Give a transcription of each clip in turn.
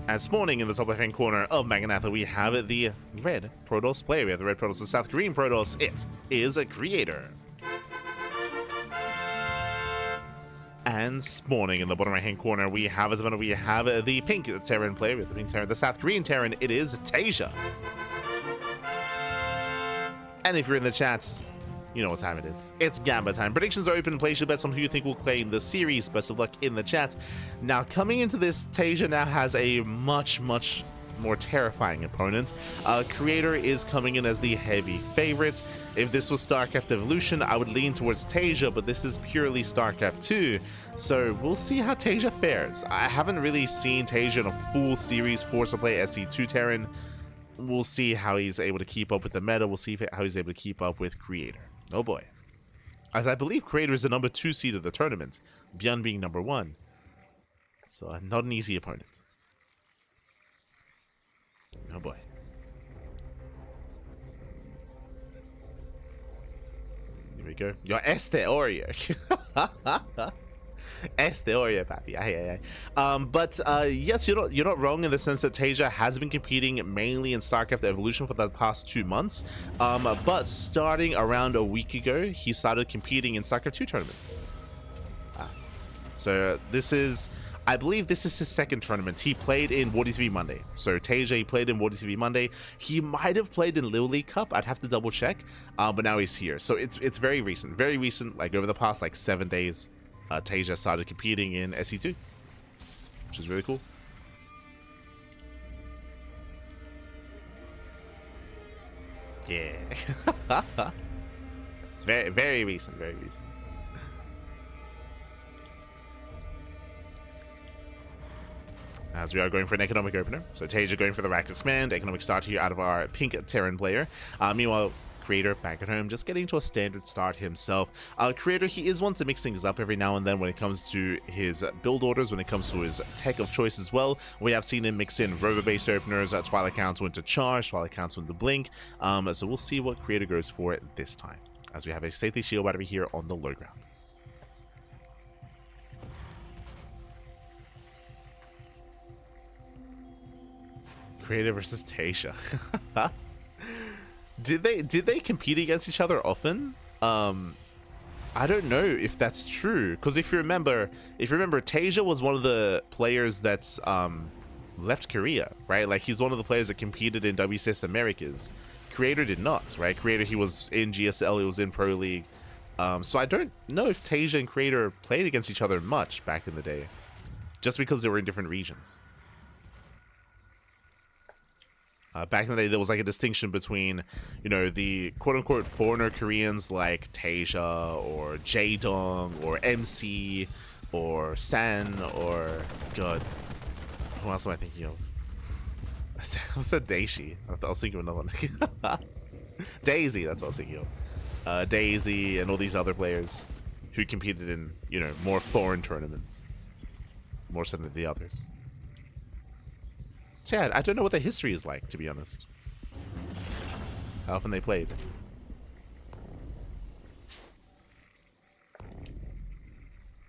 And spawning in the top left-hand corner of Magnatha, we have the red Protoss player. We have the red Protoss, the South Korean Protoss. It is a creator. And spawning in the bottom right-hand corner, we have the pink Terran player. We have the pink Terran, the South Korean Terran. It is TaeJa. And if you're in the chats, you know what time it is. It's Gamba time. Predictions are open. Place your bets on who you think will claim the series. Best of luck in the chat. Now, coming into this, TaeJa now has a much more terrifying opponent. Creator is coming in as the heavy favorite. If this was StarCraft Evolution, I would lean towards TaeJa, but this is purely StarCraft 2. So we'll see how TaeJa fares. I haven't really seen TaeJa in a full series force to play SC2 Terran. We'll see how he's able to keep up with the meta. We'll see how he's able to keep up with Creator. Oh boy. As I believe Creator is the number 2 seed of the tournament, Bjorn being number 1. So not an easy opponent. Oh boy. Here we go. Your Teoria. Teoria, papi. But yes, you're not wrong in the sense that TaeJa has been competing mainly in StarCraft Evolution for the past 2 months. But starting around a week ago, he started competing in StarCraft 2 tournaments. So this is, I believe this is his second tournament. He played in War TV Monday. So TaeJa, he played in War TV Monday. He might have played in Little League Cup. I'd have to double check. But now he's here. So it's very recent, like over the past like 7 days. TaeJa started competing in SC2, which is really cool. Yeah. It's very recent. As we are going for an economic opener. So TaeJa going for the Rax Expand, economic start here out of our pink Terran player. Meanwhile, Creator back at home, just getting to a standard start himself. Creator, he is one to mix things up every now and then when it comes to his build orders, when it comes to his tech of choice as well. We have seen him mix in rover-based openers, Twilight Council into Charge, Twilight Council into Blink. So we'll see what Creator goes for this time, as we have a Safety Shield battery here on the low ground. Creator versus TaeJa. Did they compete against each other often? I don't know if that's true, because if you remember, TaeJa was one of the players that's left Korea, right? Like, he's one of the players that competed in WCS Americas. Creator did not, right? Creator, he was in GSL, he was in Pro League. So I don't know if TaeJa and Creator played against each other much back in the day, just because they were in different regions. Back in the day, there was like a distinction between, you know, the quote-unquote foreigner Koreans like TaeJa or Jaedong or MC or San or, God, who else am I thinking of? I said Daishi. I was thinking of another one. Daisy, that's what I was thinking of. Daisy and all these other players who competed in, you know, more foreign tournaments, more so than the others. Sad. I don't know what their history is like, to be honest. How often they played.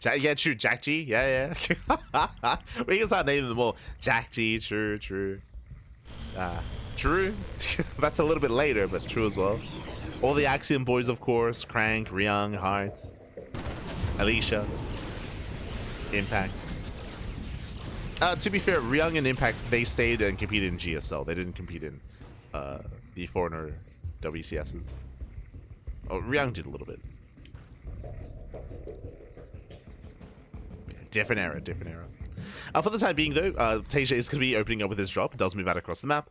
Yeah, true. Jack G. Yeah. We can start naming them all. Jack G. True. True. That's a little bit later, but true as well. All the Axiom boys, of course. Crank, Ryung, Hearts, Alicia, Impact. To be fair, Ryung and Impact, they stayed and competed in GSL. They didn't compete in the foreigner WCSs. Oh, Ryung did a little bit. Different era. For the time being, though, TaeJa is going to be opening up with his drop. It does move out across the map.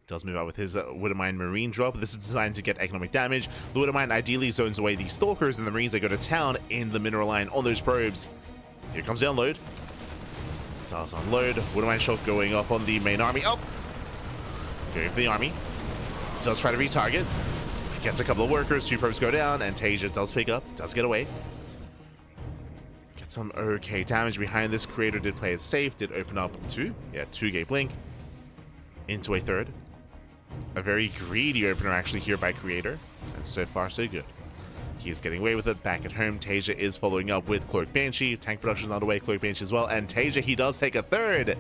Does move out with his Widowmine Marine drop. This is designed to get economic damage. The Widowmine ideally zones away the Stalkers and the Marines that go to town in the mineral line on those probes. Here comes the unload. Does unload. Widowmine shot going off on the main army. Oh! Going for the army. Does try to retarget. Gets a couple of workers. 2 probes go down, and TaeJa does pick up. Does get away. Gets some okay damage behind this. Creator did play it safe. Did open up 2 gate blink. Into a 3rd. A very greedy opener actually here by Creator. And so far, so good. He's getting away with it. Back at home, TaeJa is following up with Cloak Banshee. Tank production on the way, Cloak Banshee as well. And TaeJa, he does take a third.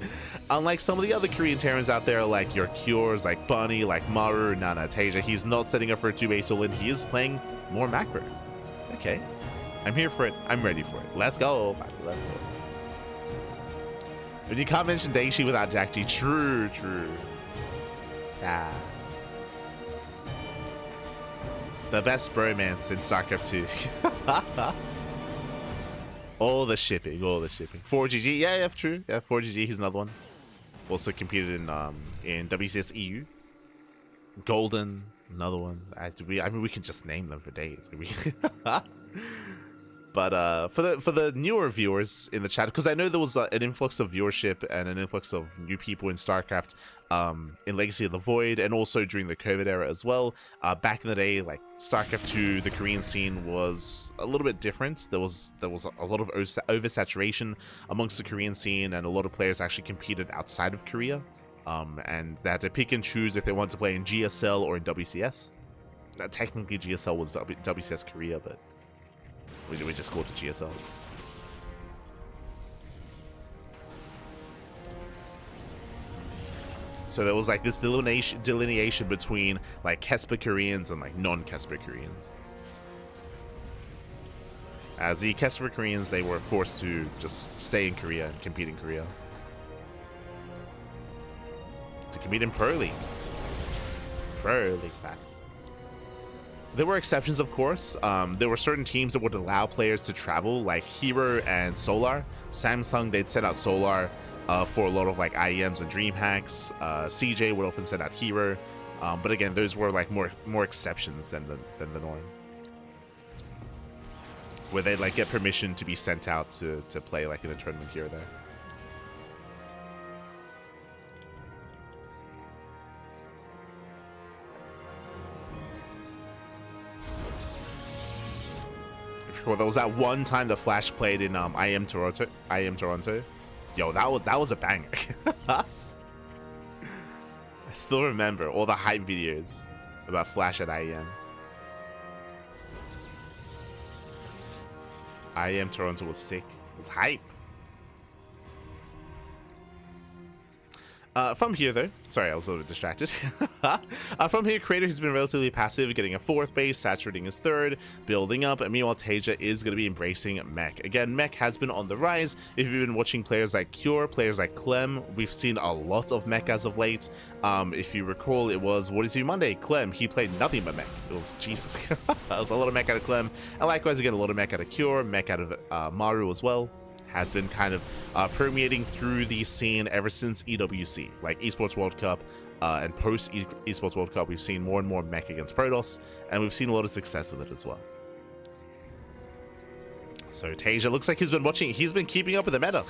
Unlike some of the other Korean Terrans out there, like your Cures, like Bunny, like Maru, TaeJa, he's not setting up for a 2-base all-in. He is playing more macro. Okay. I'm here for it. I'm ready for it. Let's go. Let's go. But you can't mention Daishi without Jack G. True. Ah. The best bromance in StarCraft 2. all the shipping. 4GG, yeah, true. Yeah, 4GG, he's another one. Also competed in WCS EU. Golden, another one. I mean, we can just name them for days. But for the newer viewers in the chat, because I know there was an influx of viewership and an influx of new people in StarCraft in Legacy of the Void, and also during the COVID era as well. Back in the day, like StarCraft 2, the Korean scene was a little bit different. There was a lot of oversaturation amongst the Korean scene, and a lot of players actually competed outside of Korea, and they had to pick and choose if they wanted to play in GSL or in WCS. Technically, GSL was WCS Korea, but we just called it GSL. So there was like this delineation between like Kesper Koreans and like non-Kesper Koreans. As the Kesper Koreans, they were forced to just stay in Korea and compete in Korea. To compete in Pro League. Pro League back. There were exceptions, of course. There were certain teams that would allow players to travel, like Hero and Solar. Samsung, they'd send out Solar for a lot of like IEMs and DreamHacks. CJ would often send out Hero. But again, those were like more exceptions than the norm. Where they'd like get permission to be sent out to play like in a tournament here or there. There was that one time the Flash played in IM Toronto. Yo, that was a banger. I still remember all the hype videos about Flash at IM. IM Toronto was sick. It was hype. From here, though, sorry, I was a little bit distracted. From here, Creator has been relatively passive, getting a 4th base, saturating his 3rd, building up, and meanwhile, TaeJa is going to be embracing mech. Again, mech has been on the rise. If you've been watching players like Cure, players like Clem, we've seen a lot of mech as of late. If you recall, it was, what is he Monday? Clem, he played nothing but mech. It was, Jesus. It was a lot of mech out of Clem, and likewise, again, a lot of mech out of Cure, mech out of Maru as well. Has been kind of permeating through the scene ever since EWC, like Esports World Cup, and post Esports World Cup, we've seen more and more mech against Protoss, and we've seen a lot of success with it as well. So TaeJa looks like he's been keeping up with the meta.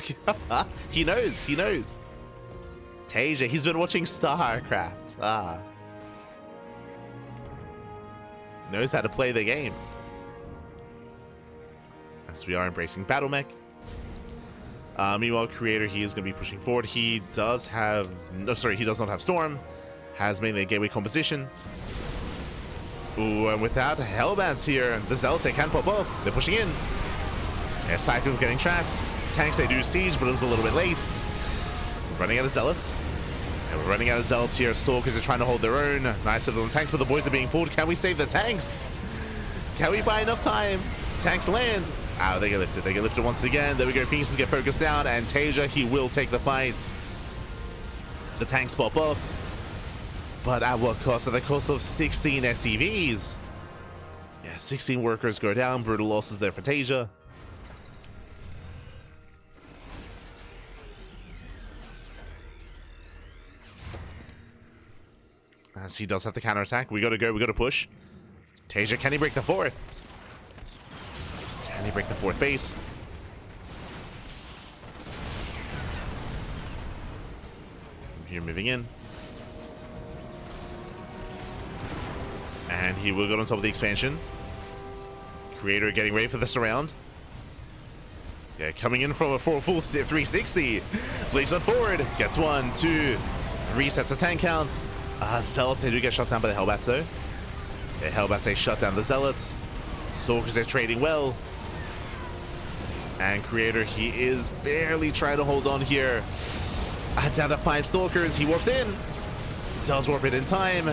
he knows. TaeJa, he's been watching StarCraft. Knows how to play the game. As we are embracing Battle Mech. Meanwhile, Creator, he is going to be pushing forward. He does have... No, sorry, he does not have Storm. Has mainly a Gateway composition. Ooh, and without Hellbats here, the Zealots, they can pop off. They're pushing in. Yeah, Cyclone's getting trapped. Tanks, they do siege, but it was a little bit late. We're running out of Zealots. And we're running out of Zealots here. Stalkers are trying to hold their own. Nice of them tanks, but the boys are being pulled. Can we save the tanks? Can we buy enough time? Tanks land. Ow, they get lifted. They get lifted once again. There we go. Phoenixes get focused down, and TaeJa, he will take the fight. The tanks pop up. But at what cost? At the cost of 16 SCVs. Yeah, 16 workers go down. Brutal losses there for TaeJa. As he does have to counterattack. We gotta go. We gotta push. TaeJa, can he break the 4th? Can he break the 4th base? Here, moving in. And he will go on top of the expansion. Creator getting ready for the surround. Yeah, coming in from a full 360. Blaze on forward. Gets 1, 2. Resets the tank count. Zealots, they do get shut down by the Hellbats, though. Yeah, Hellbats, they shut down the Zealots. Stalkers are trading well. And Creator, he is barely trying to hold on here. Down to 5 Stalkers. He warps in. Does warp it in time.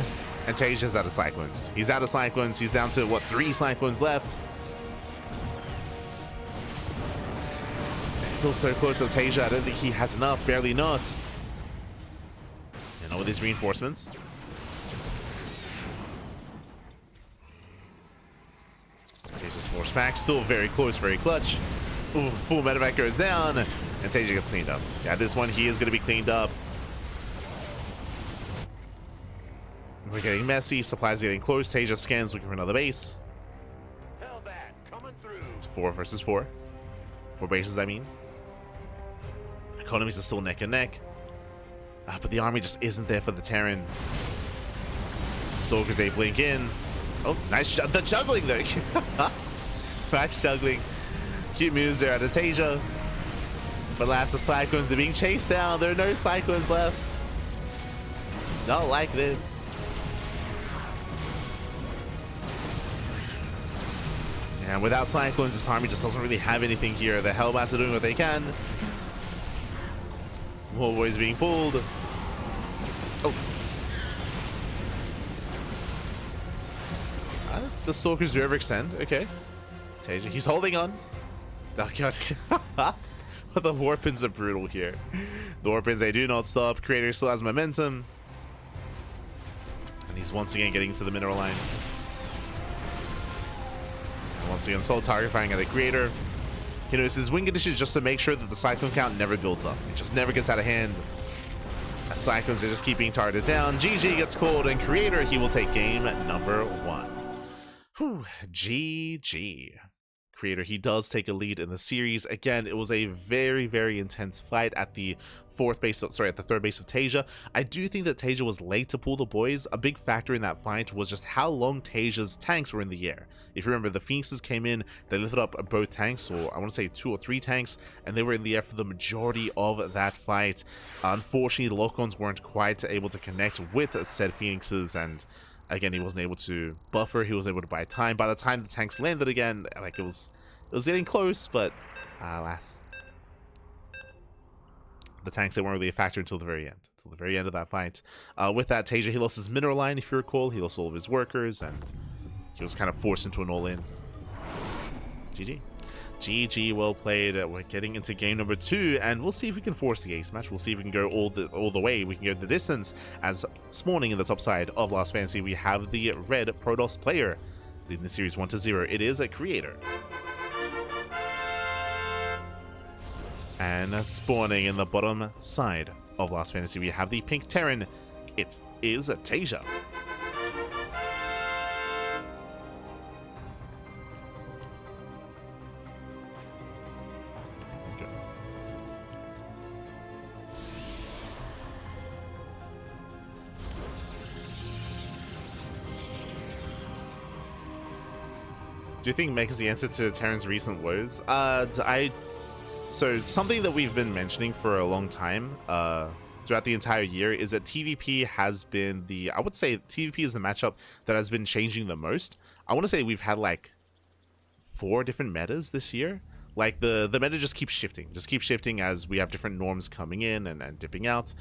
And TaeJa's out of Cyclones. He's out of Cyclones. He's down to, what, 3 Cyclones left. It's still so close to TaeJa. I don't think he has enough. Barely not. And all with his reinforcements. TaeJa's force back. Still very close, very clutch. Ooh, full medevac goes down. And TaeJa gets cleaned up. Yeah, this one, he is going to be cleaned up. We're getting messy. Supplies getting close. TaeJa scans looking for another base. It's 4 versus 4. 4 bases, I mean. Economies are still neck and neck. But the army just isn't there for the Terran. Stalkers, they blink in. Oh, nice. The juggling, though. Nice juggling. Cute moves there out of TaeJa. But last, the Cyclones are being chased down. There are no Cyclones left. Not like this. And without Cyclones, this army just doesn't really have anything here. The Hellbats are doing what they can. Warboys being pulled. Oh. The Stalkers do overextend. Okay. TaeJa, he's holding on. Oh, God. But the Warpins are brutal here. The Warpins, they do not stop. Creator still has momentum. And he's once again getting to the mineral line. Once again, Soul target firing at a Creator. You know, this is wing conditions just to make sure that the Cyclone count never builds up. It just never gets out of hand. As Cyclones are just keep being targeted down. GG gets called, and Creator, he will take game number 1. Whew, GG. Creator, he does take a lead in the series. Again, it was a very, very intense fight at the third base of TaeJa. I do think that TaeJa was late to pull the boys. A big factor in that fight was just how long TaeJa's tanks were in the air. If you remember, the Phoenixes came in, they lifted up both tanks, or I want to say 2 or 3 tanks, and they were in the air for the majority of that fight. Unfortunately, the lock-ons weren't quite able to connect with said Phoenixes, and again, he wasn't able to buffer. He wasn't able to buy time. By the time the tanks landed again, like it was getting close, but alas, the tanks, they weren't really a factor until the very end. Until the very end of that fight. With that, TaeJa, he lost his mineral line, if you recall. He lost all of his workers, and he was kind of forced into an all-in. GG. GG, well played. We're getting into game number 2, and we'll see if we can force the ace match. We'll see if we can go all the way. We can go the distance. As spawning in the top side of Last Fantasy, we have the red Protoss player leading the series 1-0. It is a Creator. And spawning in the bottom side of Last Fantasy, we have the pink Terran. It is TaeJa. Do you think Mech is the answer to Terran's recent woes? So something that we've been mentioning for a long time, throughout the entire year, is that TvP has been I would say TvP is the matchup that has been changing the most. I want to say we've had like 4 different metas this year. Like the meta just keeps shifting as we have different norms coming in and dipping out.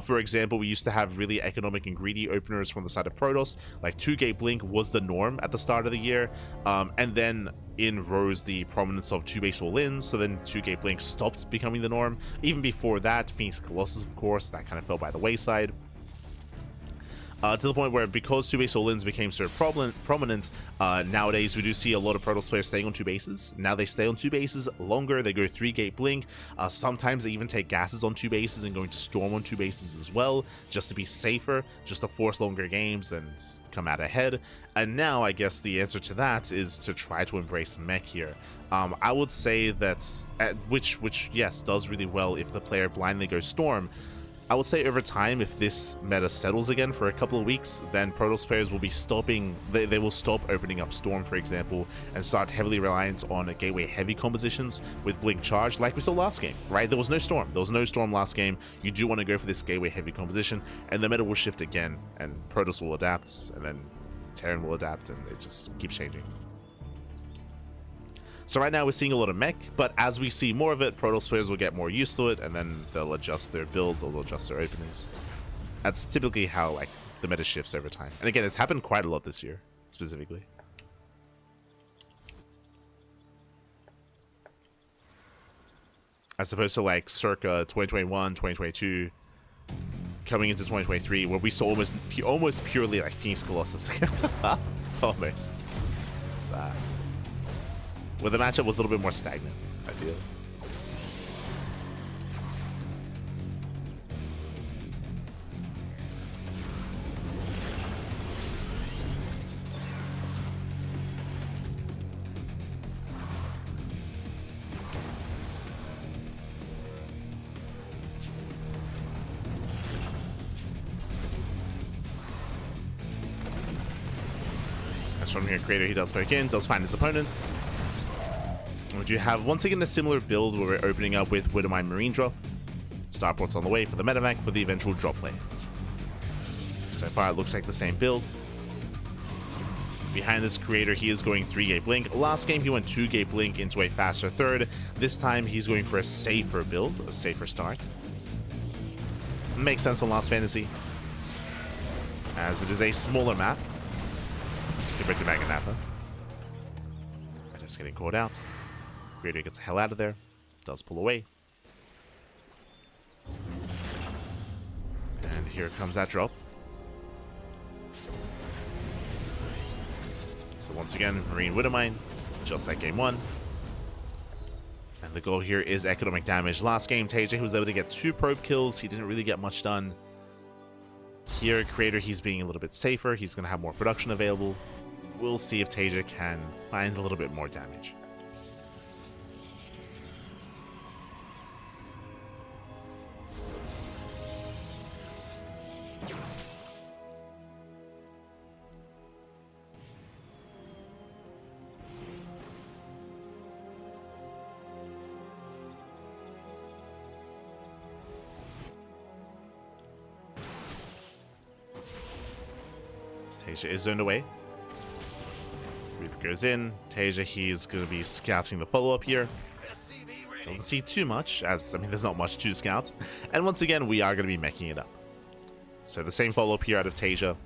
For example, we used to have really economic and greedy openers from the side of Protoss. Like 2-gate blink was the norm at the start of the year, and then in rose the prominence of 2-base all-ins, so then 2-gate blink stopped becoming the norm. Even before that, Phoenix Colossus, of course, that kind of fell by the wayside. To the point where, because 2-base all-ins became so prominent, nowadays we do see a lot of Protoss players staying on 2 bases. Now they stay on 2 bases longer, they go 3-gate blink, sometimes they even take gases on 2 bases and going to storm on 2 bases as well, just to be safer, just to force longer games and come out ahead. And now I guess the answer to that is to try to embrace mech here. I would say that, which yes, does really well if the player blindly goes storm. I would say over time, if this meta settles again for a couple of weeks, then Protoss players will be stopping, they will stop opening up Storm, for example, and start heavily reliant on gateway heavy compositions with Blink Charge, like we saw last game, right? There was no Storm last game. You do want to go for this gateway heavy composition, and the meta will shift again, and Protoss will adapt, and then Terran will adapt, and it just keeps changing. So right now we're seeing a lot of mech, but as we see more of it, Protoss players will get more used to it, and then they'll adjust their builds or they'll adjust their openings. That's typically how like the meta shifts over time. And again, it's happened quite a lot this year, specifically. As opposed to like circa 2021, 2022, coming into 2023, where we saw almost purely like Phoenix Colossus. Almost. Where the matchup was a little bit more stagnant, I feel. From here, Creator, he does poke in, does find his opponent. We do have once again a similar build where we're opening up with Widowmine Marine drop. Starport's on the way for the medevac for the eventual drop play. So far it looks like the same build. Behind this Creator, he is going 3-gate blink. Last game he went 2-gate blink into a faster third. This time he's going for a safer build, a safer start. Makes sense on Last Fantasy, as it is a smaller map compared to Maganapa. And just getting caught out. Creator gets the hell out of there. Does pull away. And here comes that drop. So once again, Marine Widowmine, just like game 1. And the goal here is economic damage. Last game, TaeJa was able to get 2 probe kills. He didn't really get much done. Here, Creator, he's being a little bit safer. He's going to have more production available. We'll see if TaeJa can find a little bit more damage. TaeJa is zoned away. Reaper goes in. TaeJa, he's going to be scouting the follow-up here. Doesn't see too much, as, I mean, there's not much to scout. And once again, we are going to be meching it up. So the same follow-up here out of TaeJa.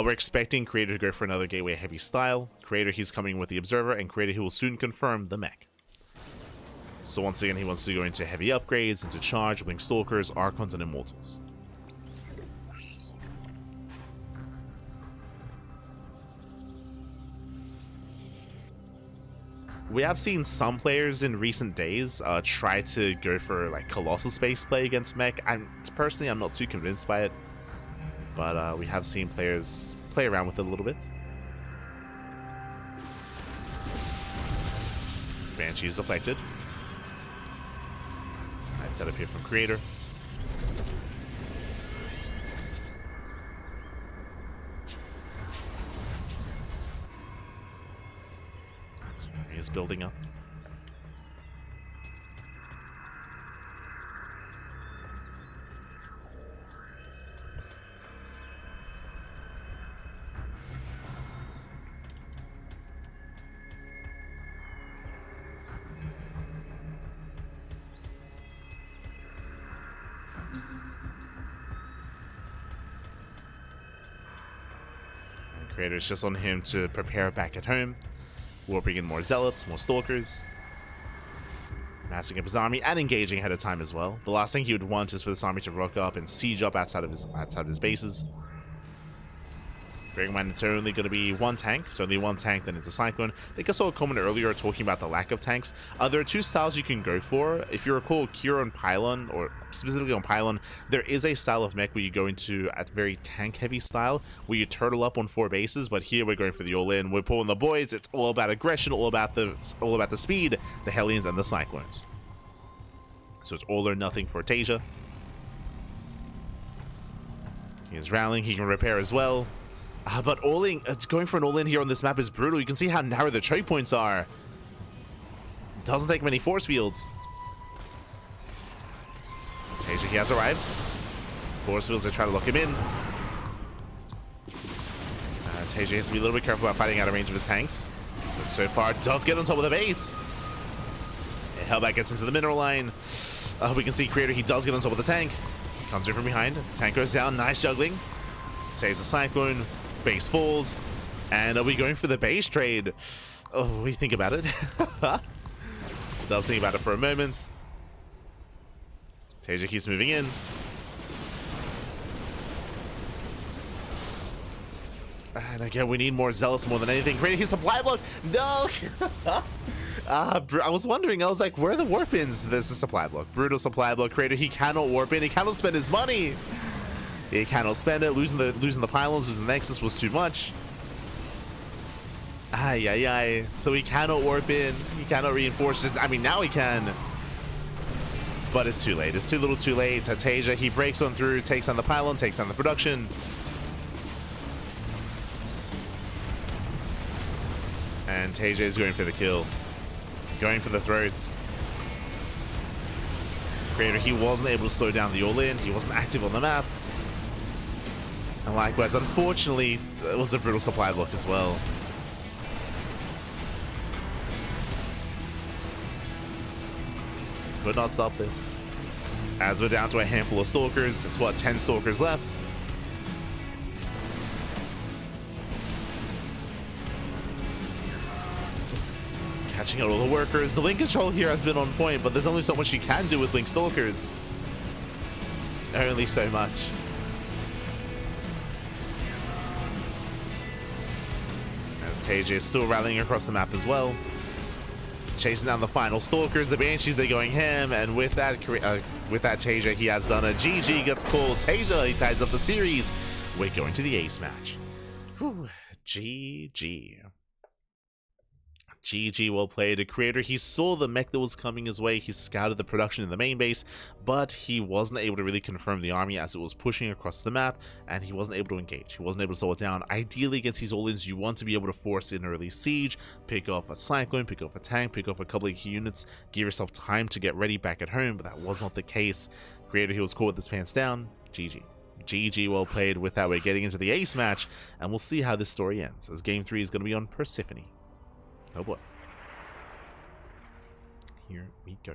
We're expecting Creator to go for another Gateway Heavy style. Creator, he's coming with the Observer, and Creator, he will soon confirm the mech. So once again, he wants to go into heavy upgrades, into Charge, Wing Stalkers, Archons, and Immortals. We have seen some players in recent days try to go for like Colossal Space play against mech. Personally, I'm not too convinced by it, but we have seen players play around with it a little bit. Banshee is deflected. Nice setup here from Creator. Is building up. And Creator's just on him to prepare back at home. Warping in more Zealots, more Stalkers. Massing up his army and engaging ahead of time as well. The last thing he would want is for this army to rock up and siege up outside of his bases. Bearing in mind it's only going to be 1 tank, so only 1 tank, then it's a Cyclone. I think I saw a comment earlier talking about the lack of tanks. There are 2 styles you can go for. If you recall, Kira on Pylon, or specifically on Pylon, there is a style of mech where you go into a very tank-heavy style, where you turtle up on 4 bases, but here we're going for the all-in. We're pulling the boys. It's all about aggression, all about the speed, the Hellions, and the Cyclones. So it's all or nothing for TaeJa. He is rallying. He can repair as well. But going for an all-in here on this map is brutal. You can see how narrow the choke points are. Doesn't take many force fields. TaeJa, he has arrived. Force fields, they try to lock him in. TaeJa has to be a little bit careful about fighting out of range of his tanks. But so far, does get on top of the base. Hellbat gets into the mineral line. We can see Creator, he does get on top of the tank. Comes in from behind. Tank goes down. Nice juggling. Saves the Cyclone. Base falls. And are we going for the base trade? Oh, we think about it. Does think about it for a moment. TaeJa keeps moving in. And again, we need more Zealots more than anything. Creator, his supply block. No! I was wondering, I was like, where are the warp ins? There's a supply block. Brutal supply block. Creator, he cannot warp in. He cannot spend his money. He cannot spend it. Losing the pylons, losing the Nexus was too much. Ay. So he cannot warp in. He cannot reinforce it. I mean, now he can. But it's too late. It's too little too late. TaeJa, he breaks on through, takes down the pylon, takes down the production. And TaeJa is going for the kill. Going for the throats. Creator, he wasn't able to slow down the all-in. He wasn't active on the map. And likewise, unfortunately, it was a brutal supply block as well. Could not stop this. As we're down to a handful of Stalkers. It's what, 10 Stalkers left? Catching out all the workers. The link control here has been on point, but there's only so much you can do with Link Stalkers. Only so much. As TaeJa is still rallying across the map as well. Chasing down the final Stalkers. The Banshees, they're going ham, and with that TaeJa, he has done a GG gets called. TaeJa, he ties up the series. We're going to the ace match. Whew. GG. GG, well played. Creator, he saw the mech that was coming his way. He scouted the production in the main base, but he wasn't able to really confirm the army as it was pushing across the map, and he wasn't able to engage. He wasn't able to slow it down. Ideally, against these all-ins, you want to be able to force in early siege, pick off a Cyclone, pick off a tank, pick off a couple of key units, give yourself time to get ready back at home, but that was not the case. Creator, he was caught with his pants down. GG. GG, well played. With that, we're getting into the ace match, and we'll see how this story ends, as Game 3 is going to be on Persephone. Oh boy. Here we go.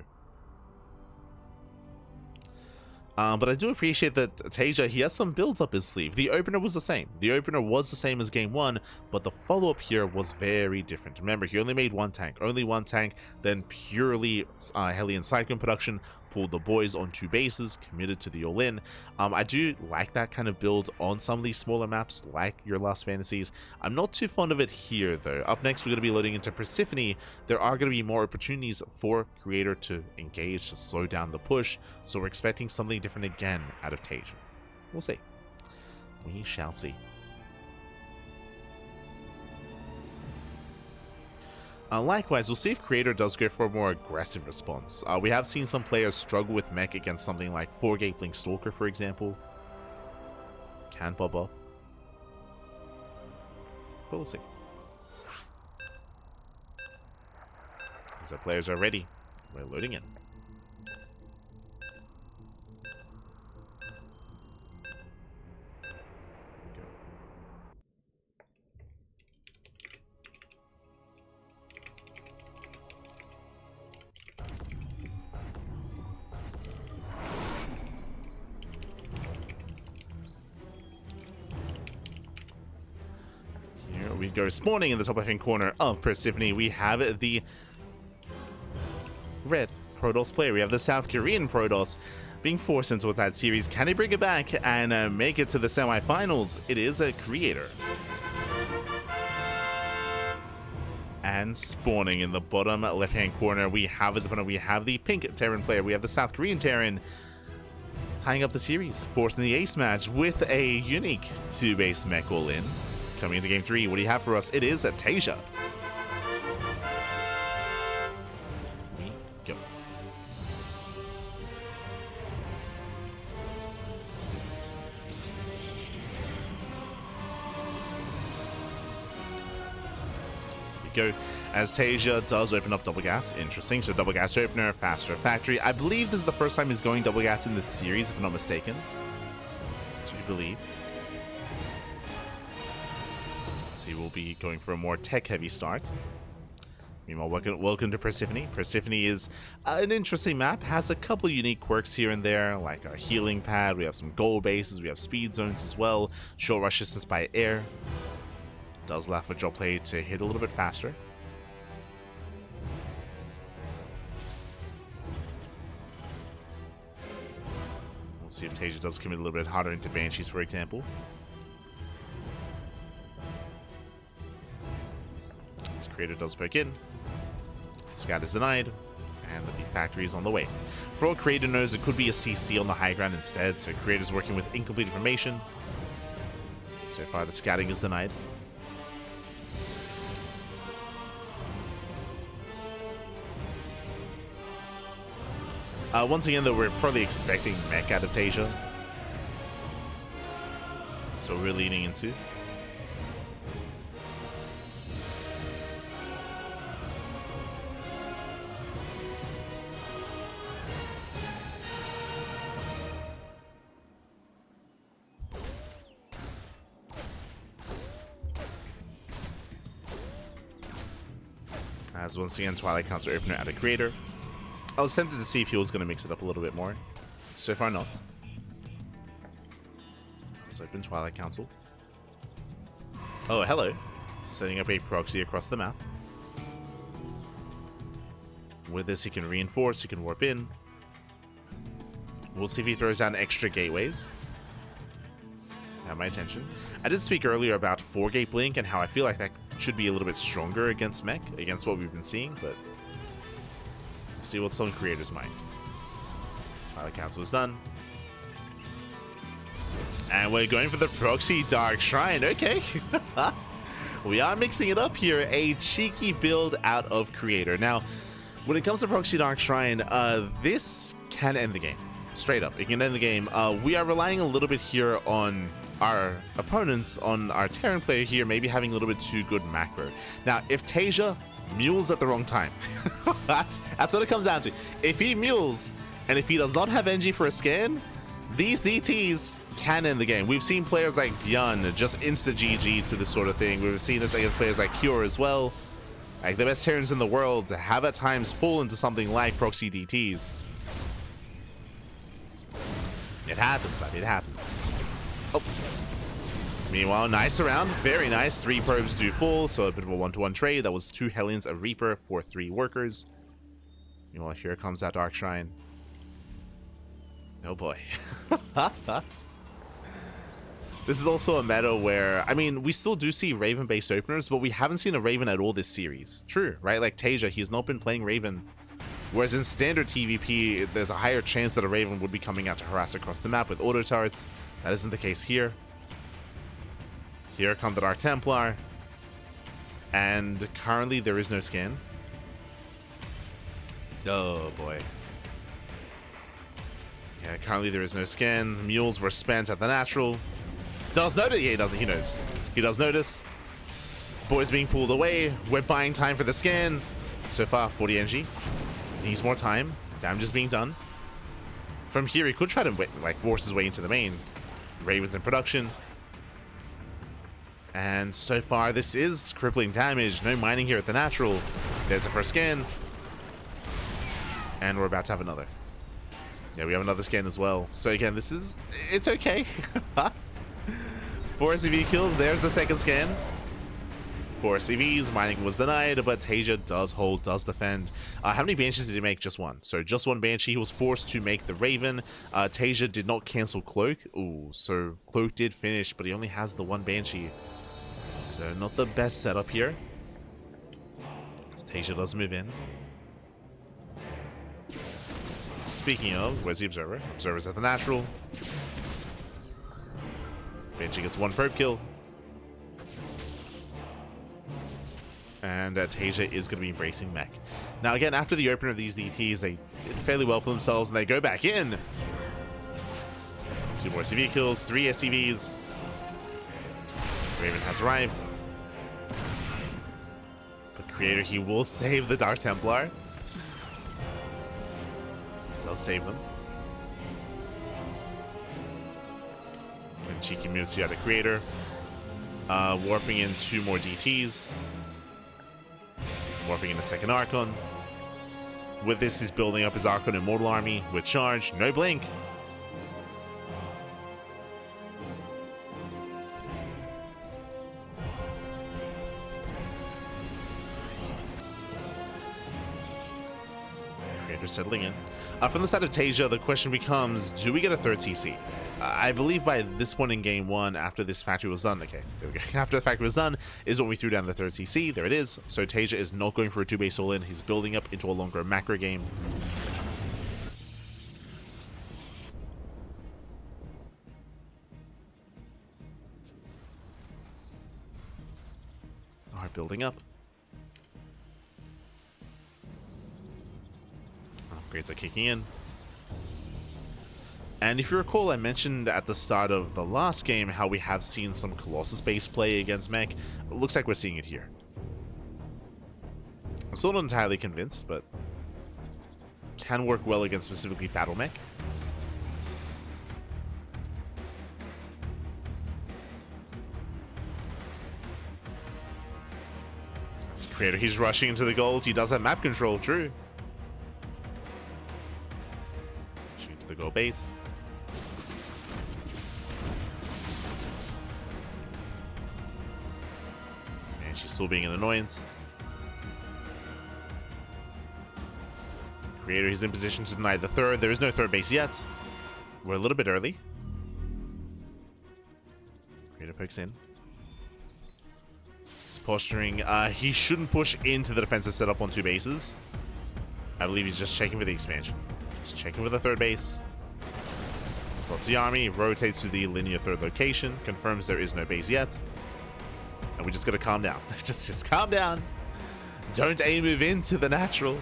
But I do appreciate that TaeJa, he has some builds up his sleeve. The opener was the same. The opener was the same as game 1, but the follow-up here was very different. Remember, he only made one tank, then purely Hellion Cyclone production, pulled the boys on 2 bases, committed to the all-in. I do like that kind of build on some of these smaller maps, like your Last Fantasies. I'm not too fond of it here, though. Up next, we're going to be loading into Persephone. There are going to be more opportunities for Creator to engage, to slow down the push, so we're expecting something different again out of TaeJa. We'll see. We shall see. Likewise, we'll see if Creator does go for a more aggressive response. We have seen some players struggle with mech against something like 4-gate Blink Stalker, for example. Can pop off. But we'll see. As our players are ready, we're loading in. We go spawning in the top left-hand corner of Persephone. We have the red Protoss player. We have the South Korean Protoss being forced into a tied series. Can he bring it back and make it to the semifinals? It is a Creator. And spawning in the bottom left-hand corner, we have as opponent, we have the pink Terran player. We have the South Korean Terran tying up the series, forcing the ace match with a unique 2-base mech all-in. Coming into game 3, what do you have for us? It is a TaeJa. We go. We go. As TaeJa does open up double gas. Interesting. So double gas opener, faster factory. I believe this is the first time he's going double gas in this series, if I'm not mistaken. Do you believe? He will be going for a more tech-heavy start. Meanwhile, welcome to Persephone. Persephone is an interesting map, has a couple of unique quirks here and there, like our healing pad, we have some goal bases, we have speed zones as well, short rush distance by air. Does allow for drop play to hit a little bit faster. We'll see if TaeJa does commit a little bit harder into Banshees, for example. This creator does poke in. Scout is denied, and the factory is on the way. For all creator knows, it could be a CC on the high ground instead, so creator's working with incomplete information. So far, the scouting is denied. Once again, though, we're probably expecting mech out of TaeJa. So we're leaning into. As once again, Twilight counter opener out of creator. I was tempted to see if he was going to mix it up a little bit more. So far, not. Let's open Twilight Council. Oh, hello. Setting up a proxy across the map. With this, he can reinforce, he can warp in. We'll see if he throws down extra gateways. Have my attention. I did speak earlier about 4-gate blink and how I feel like that should be a little bit stronger against mech, against what we've been seeing, but see what's on creator's mind. Twilight Council is done. And we're going for the proxy Dark Shrine. Okay. We are mixing it up here. A cheeky build out of creator. Now, when it comes to proxy Dark Shrine, this can end the game. Straight up, it can end the game. We are relying a little bit here on our opponents, on our Terran player here, maybe having a little bit too good macro. Now, if TaeJa mules at the wrong time, that's what it comes down to. If he mules, and if he does not have NG for a scan, these DTs can end the game. We've seen players like Bjorn just insta GG to this sort of thing. We've seen it against players like Cure as well. Like the best Terrans in the world have at times fall into something like proxy DTs. It happens, man. It happens. Oh. Meanwhile, nice round. Very nice. 3 probes do fall, so a bit of a 1-to-1 trade. That was 2 Hellions, a Reaper for 3 workers. Meanwhile, here comes that Dark Shrine. Oh boy. This is also a meta where, I mean, we still do see Raven-based openers, but we haven't seen a Raven at all this series. True, right? Like TaeJa, he's not been playing Raven. Whereas in standard TvP, there's a higher chance that a Raven would be coming out to harass across the map with auto turrets. That isn't the case here. Here come the Dark Templar. And currently there is no scan. Oh boy. Yeah, currently there is no scan. Mules were spent at the natural. Does notice? Yeah, he doesn't. He knows. He does notice. Boys being pulled away. We're buying time for the scan. So far, 40 NG. Needs more time. Damage is being done. From here, he could try to like force his way into the main. Ravens in production. And so far, this is crippling damage. No mining here at the natural. There's the first scan. And we're about to have another. Yeah, we have another scan as well. So again, this is... It's okay. 4 CV kills. There's the second scan. 4 CVs. Mining was denied, but TaeJa does hold, does defend. How many Banshees did he make? Just one. So just one Banshee. He was forced to make the Raven. TaeJa did not cancel Cloak. Ooh, so Cloak did finish, but he only has the one Banshee. So not the best setup here. As TaeJa does move in. Speaking of, where's the Observer? Observer's at the natural. Banshee gets 1 probe kill. And TaeJa is going to be embracing mech. Now again, after the opener of these DTs, they did fairly well for themselves, and they go back in. 2 more CV kills, 3 SCVs. Raven has arrived. But Creator, he will save the Dark Templar. So I'll save them. And cheeky moves here to Creator. Warping in 2 more DTs. Morphing in a second Archon. With this, he's building up his Archon Immortal army with charge, no blink. Creator settling in. From the side of TaeJa, the question becomes, do we get a third CC? I believe by this point in game 1, after this factory was done, okay, there we go. After the factory was done, is when we threw down the third CC. There it is. So TaeJa is not going for a 2-base all-in. He's building up into a longer macro game. Alright, building up. Upgrades are kicking in. And if you recall, I mentioned at the start of the last game how we have seen some Colossus-based play against mech. It looks like we're seeing it here. I'm still not entirely convinced, but can work well against specifically battle mech. This Creator, he's rushing into the gold. He does have map control, true. Rushing to the gold base. She's still being an annoyance. Creator, he's in position to deny the third. There is no third base yet. We're a little bit early. Creator pokes in. He's posturing. He shouldn't push into the defensive setup on 2 bases. I believe he's just checking for the expansion. Just checking for the third base. Spots the army, rotates to the linear third location, confirms there is no base yet. And we just gotta calm down. just calm down. Don't A-move into the natural.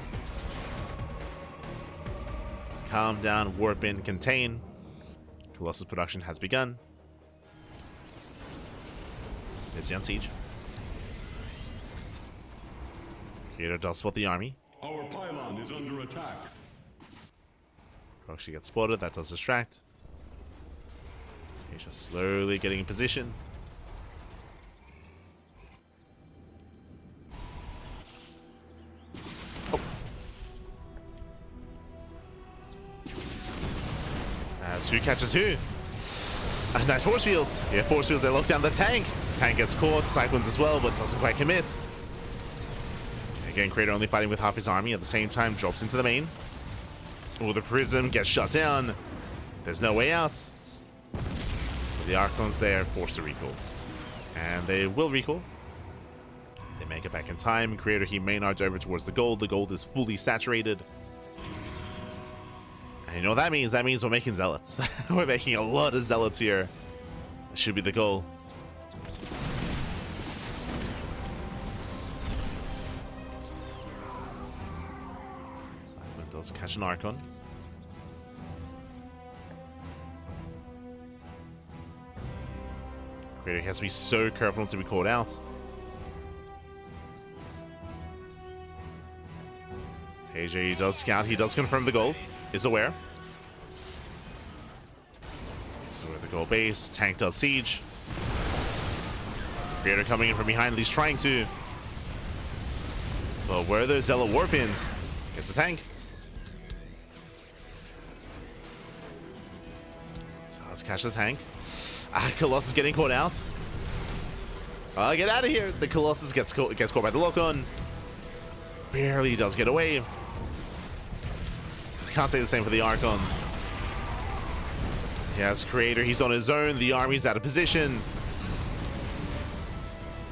Just calm down, warp in, contain. Colossus production has begun. There's the Unsiege. Creator does spot the army. Our pylon is under attack. Proxy gets spotted, that does distract. He's just slowly getting in position. Who catches who? Nice force fields. Yeah, force fields, they lock down the tank. Tank gets caught, Cyclones as well, but doesn't quite commit. Again, Creator only fighting with half his army at the same time, drops into the main. Oh, the Prism gets shut down. There's no way out. But the Archons there, forced to recall. And they will recall. They make it back in time. Creator, he main arch over towards the gold. The gold is fully saturated. And you know what that means? That means we're making zealots. We're making a lot of zealots here. That should be the goal. Simon does catch an Archon. Creator has to be so careful not to be caught out. TaeJa, he does scout. He does confirm the gold. Is aware. So we're at the gold base. Tank does siege. Creator coming in from behind. He's trying to. But where are those Zealot warpins? Gets the tank. So let's catch the tank. Colossus getting caught out. Get out of here. The Colossus gets caught by the lock-on. Barely does get away. Can't say the same for the Archons. Yes, Creator, he's on his own. The army's out of position.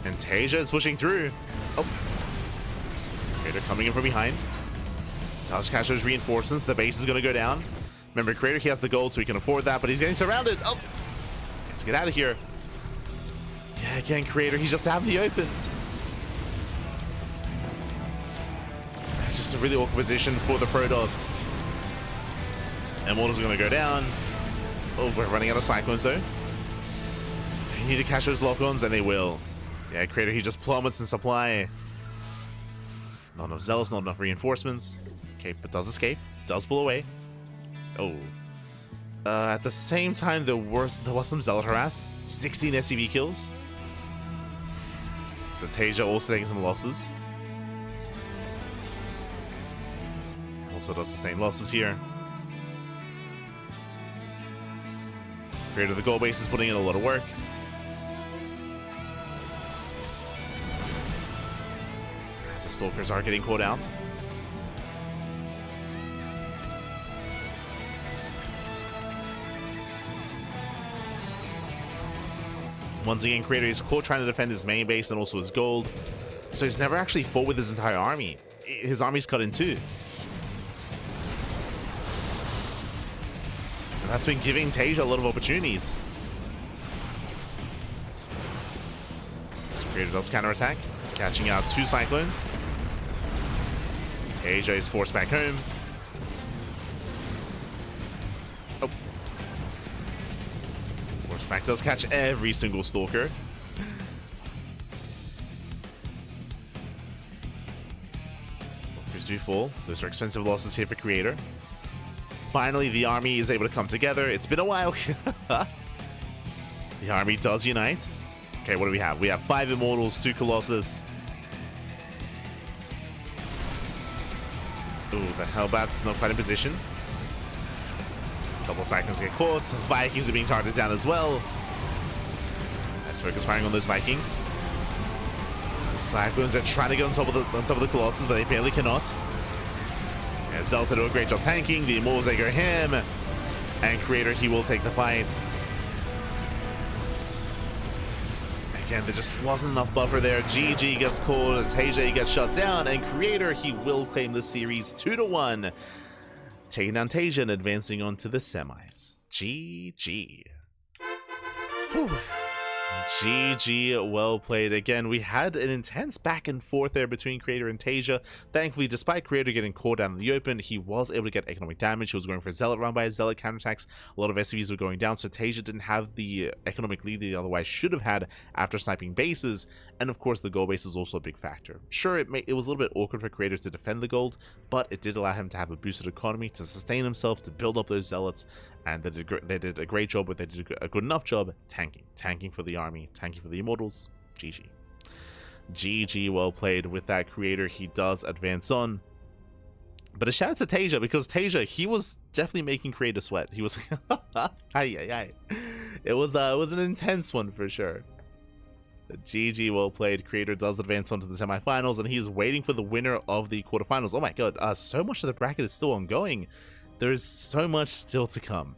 And TaeJa is pushing through. Oh. Creator coming in from behind. Does catch those reinforcements. The base is going to go down. Remember, Creator, he has the gold, so he can afford that, but he's getting surrounded. Oh. Let's get out of here. Yeah, again, Creator, he's just out in the open. It's just a really awkward position for the Protoss. Immortals are going to go down. Oh, we're running out of Cyclones, though. They need to catch those lock-ons, and they will. Yeah, Creator, he just plummets in supply. Not enough Zealots, not enough reinforcements. Okay, but does escape. Does pull away. Oh. At the same time, there was some Zealot harass. 16 SCV kills. So TaeJa also taking some losses. Also does sustain losses here. Creator of the gold base is putting in a lot of work. As the Stalkers are getting caught out. Once again, Creator is caught trying to defend his main base and also his gold. So he's never actually fought with his entire army. His army's cut in two. And that's been giving TaeJa a lot of opportunities. So Creator does counterattack, catching out 2 Cyclones. TaeJa is forced back home. Oh. Forceback does catch every single Stalker. Stalkers do fall. Those are expensive losses here for Creator. Finally, the army is able to come together. It's been a while. The army does unite. Okay, what do we have? We have 5 Immortals, 2 Colossus. Ooh, the Hellbat's not quite in position. A couple of Cyclones get caught. Vikings are being targeted down as well. Let's focus firing on those Vikings. The Cyclones are trying to get on top of the Colossus, but they barely cannot. And Zelsa do a great job tanking. The Immortals, they go him. And Creator, he will take the fight. Again, there just wasn't enough buffer there. GG gets caught. TaeJa gets shut down. And Creator, he will claim the series 2-1. Taking down TaeJa and advancing on to the semis. GG. Whew. GG, well played. Again, we had an intense back and forth there between Creator and TaeJa. Thankfully, despite Creator getting caught down in the open, he was able to get economic damage. He was going for a Zealot run by his Zealot counterattacks. A lot of SCVs were going down, so TaeJa didn't have the economic lead that he otherwise should have had after sniping bases. And of course, the gold base is also a big factor. Sure, it was a little bit awkward for Creator to defend the gold, but it did allow him to have a boosted economy, to sustain himself, to build up those Zealots, and they did a great job, but they did a good enough job tanking for the army, tanking for the Immortals. GG. GG, well played with that. Creator, he does advance on. But a shout out to TaeJa, because TaeJa, he was definitely making Creator sweat. He was it was an intense one for sure. GG, well played. Creator does advance on to the semifinals, and he's waiting for the winner of the quarterfinals. Oh my god, so much of the bracket is still ongoing. There's so much still to come.